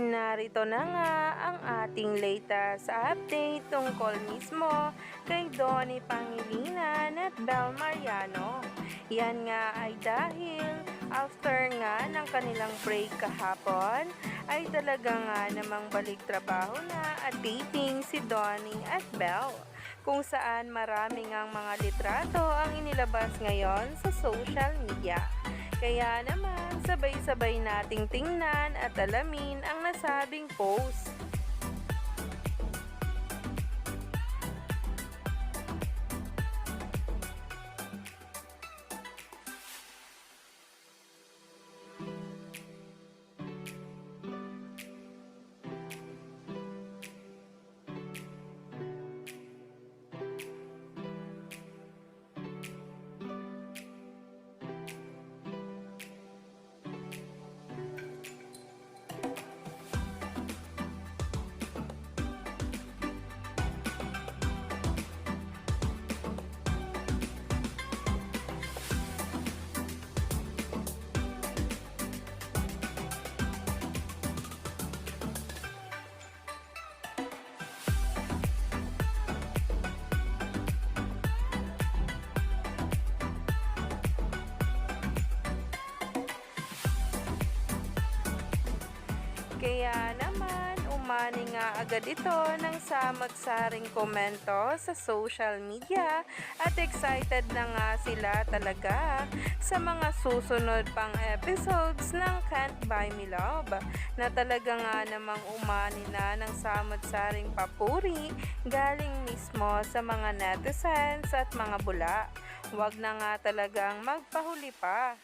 Narito na nga ang ating latest update tungkol mismo kay Donnie Pangilinan at Bel Mariano. Yan nga ay dahil after nga ng kanilang break kahapon ay talaga nga namang balik trabaho na at taping si Donnie at Bel, kung saan maraming ang mga litrato ang inilabas ngayon sa social media. Kaya naman, sabay-sabay nating tingnan at alamin ang nasabing post. Kaya naman, umani nga agad ito ng samot-saring komento sa social media at excited na nga sila talaga sa mga susunod pang episodes ng Can't Buy Me Love, na talaga nga namang umani na ng samot-saring papuri galing mismo sa mga netizens at mga bula. Huwag na nga talagang magpahuli pa.